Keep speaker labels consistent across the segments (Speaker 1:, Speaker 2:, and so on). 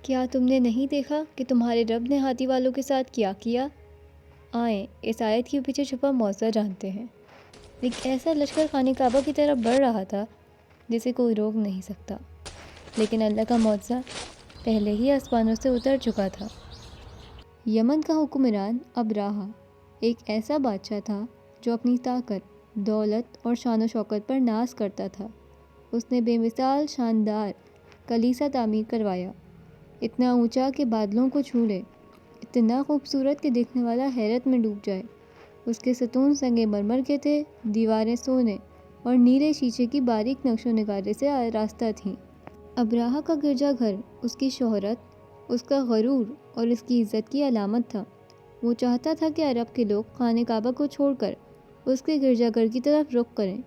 Speaker 1: کیا تم نے نہیں دیکھا کہ تمہارے رب نے ہاتھی والوں کے ساتھ کیا کیا؟ آئیں اس آیت کے پیچھے چھپا معجزہ جانتے ہیں۔ ایک ایسا لشکر خانہ کعبہ کی طرف بڑھ رہا تھا جسے کوئی روک نہیں سکتا، لیکن اللہ کا معجزہ پہلے ہی آسمانوں سے اتر چکا تھا۔ یمن کا حکمران ابراہہ ایک ایسا بادشاہ تھا جو اپنی طاقت، دولت اور شان و شوکت پر ناز کرتا تھا۔ اس نے بے مثال شاندار کلیسا تعمیر کروایا، اتنا اونچا کہ بادلوں کو چھو لے، اتنا خوبصورت کہ دیکھنے والا حیرت میں ڈوب جائے۔ اس کے ستون سنگ مرمر کے تھے، دیواریں سونے اور نیلے شیشے کی باریک نقش و نگارے سے آراستہ تھیں۔ ابراہہ کا گرجا گھر اس کی شہرت، اس کا غرور اور اس کی عزت کی علامت تھا۔ وہ چاہتا تھا کہ عرب کے لوگ خانہ کعبہ کو چھوڑ کر اس کے گرجا گھر کی طرف رخ کریں،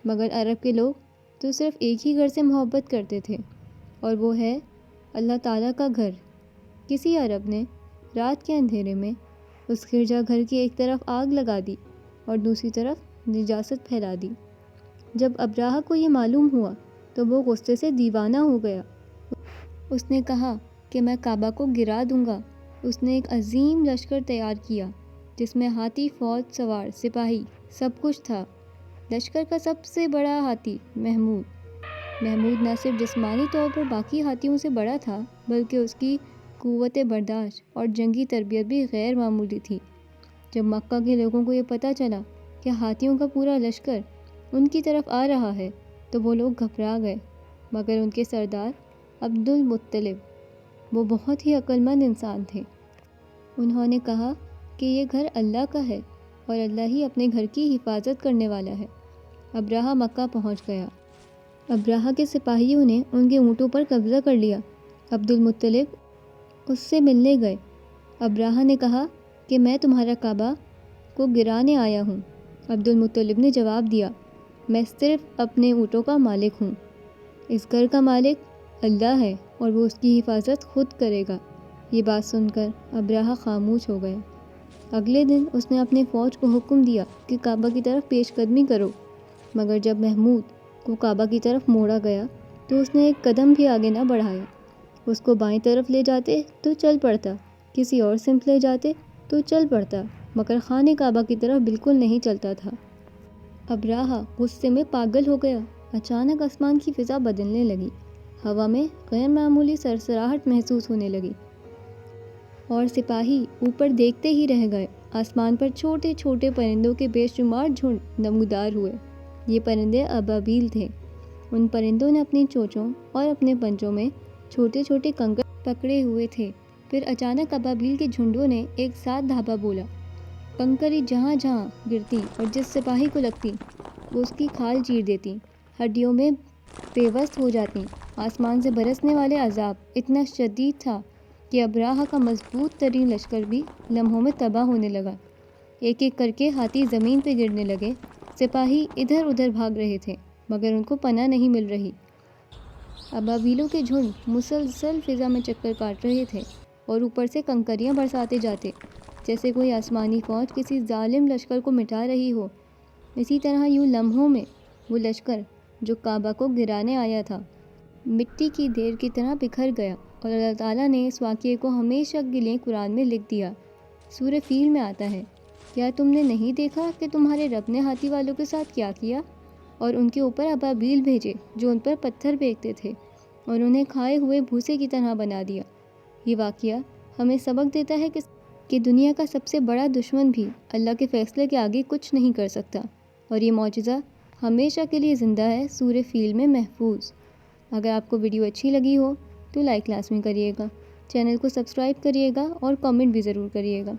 Speaker 1: مگر عرب کے لوگ تو صرف ایک ہی گھر سے محبت کرتے تھے، اور وہ ہے اللہ تعالیٰ کا گھر۔ کسی عرب نے رات کے اندھیرے میں اس گرجا گھر کی ایک طرف آگ لگا دی اور دوسری طرف نجاست پھیلا دی۔ جب ابراہہ کو یہ معلوم ہوا تو وہ غصے سے دیوانہ ہو گیا۔ اس نے کہا کہ میں کعبہ کو گرا دوں گا۔ اس نے ایک عظیم لشکر تیار کیا جس میں ہاتھی، فوج، سوار، سپاہی، سب کچھ تھا۔ لشکر کا سب سے بڑا ہاتھی محمود نہ صرف جسمانی طور پر باقی ہاتھیوں سے بڑا تھا، بلکہ اس کی قوت برداشت اور جنگی تربیت بھی غیر معمولی تھی۔ جب مکہ کے لوگوں کو یہ پتہ چلا کہ ہاتھیوں کا پورا لشکر ان کی طرف آ رہا ہے تو وہ لوگ گھبرا گئے، مگر ان کے سردار عبد المطلب وہ بہت ہی عقل مند انسان تھے۔ انہوں نے کہا کہ یہ گھر اللہ کا ہے اور اللہ ہی اپنے گھر کی حفاظت کرنے والا ہے۔ ابراہہ مکہ پہنچ گیا۔ ابراہہ کے سپاہیوں نے ان کے اونٹوں پر قبضہ کر لیا۔ عبد المطلب اس سے ملنے گئے۔ ابراہہ نے کہا کہ میں تمہارا کعبہ کو گرانے آیا ہوں۔ عبد المطلب نے جواب دیا، میں صرف اپنے اونٹوں کا مالک ہوں، اس گھر کا مالک اللہ ہے اور وہ اس کی حفاظت خود کرے گا۔ یہ بات سن کر ابراہہ خاموش ہو گیا۔ اگلے دن اس نے اپنے فوج کو حکم دیا کہ کعبہ کی طرف پیش قدمی کرو، مگر جب محمود کو کعبہ کی طرف موڑا گیا تو اس نے ایک قدم بھی آگے نہ بڑھایا۔ اس کو بائیں طرف لے جاتے تو چل پڑتا، کسی اور سمت لے جاتے تو چل پڑتا، مگر خانہ کعبہ کی طرف بالکل نہیں چلتا تھا۔ ابراہہ غصے میں پاگل ہو گیا۔ اچانک آسمان کی فضا بدلنے لگی، ہوا میں غیر معمولی سرسراہٹ محسوس ہونے لگی اور سپاہی اوپر دیکھتے ہی رہ گئے۔ آسمان پر چھوٹے چھوٹے پرندوں کے بے شمار جھنڈ نمودار ہوئے۔ یہ پرندے ابابیل تھے۔ ان پرندوں نے اپنی چونچوں اور اپنے پنجوں میں چھوٹے چھوٹے کنکر پکڑے ہوئے تھے۔ پھر اچانک ابابیل کے جھنڈوں نے ایک ساتھ دھابا بولا۔ کنکری جہاں جہاں گرتی اور جس سپاہی کو لگتی وہ اس کی کھال چیر دیتی، ہڈیوں میں پیوست ہو جاتی۔ آسمان سے برسنے والے عذاب اتنا شدید تھا کہ ابراہہ کا مضبوط ترین لشکر بھی لمحوں میں تباہ ہونے لگا۔ ایک ایک کر کے ہاتھی زمین پہ گرنے لگے۔ سپاہی ادھر ادھر بھاگ رہے تھے، مگر ان کو پناہ نہیں مل رہی۔ ابابیلوں کے جھنڈ مسلسل فضا میں چکر کاٹ رہے تھے اور اوپر سے کنکریاں برساتے جاتے، جیسے کوئی آسمانی فوج کسی ظالم لشکر کو مٹا رہی ہو۔ اسی طرح یوں لمحوں میں وہ لشکر جو کعبہ کو گرانے آیا تھا مٹی کی ڈھیر کی طرح بکھر گیا، اور اللہ تعالیٰ نے اس واقعے کو ہمیشہ کے لیے قرآن میں لکھ دیا۔ سورہ فیل میں آتا ہے، کیا تم نے نہیں دیکھا کہ تمہارے رب نے ہاتھی والوں کے ساتھ کیا کیا؟ اور ان کے اوپر ابابیل بھیجے جو ان پر پتھر پھینکتے تھے اور انہیں کھائے ہوئے بھوسے کی طرح بنا دیا۔ یہ واقعہ ہمیں سبق دیتا ہے کہ دنیا کا سب سے بڑا دشمن بھی اللہ کے فیصلے کے آگے کچھ نہیں کر سکتا، اور یہ معجزہ ہمیشہ کے لیے زندہ ہے، سورہ فیل میں محفوظ۔ اگر آپ کو ویڈیو اچھی لگی ہو تو لائک لازمی کریے گا، چینل کو سبسکرائب کریے گا اور کامنٹ بھی ضرور کریے گا۔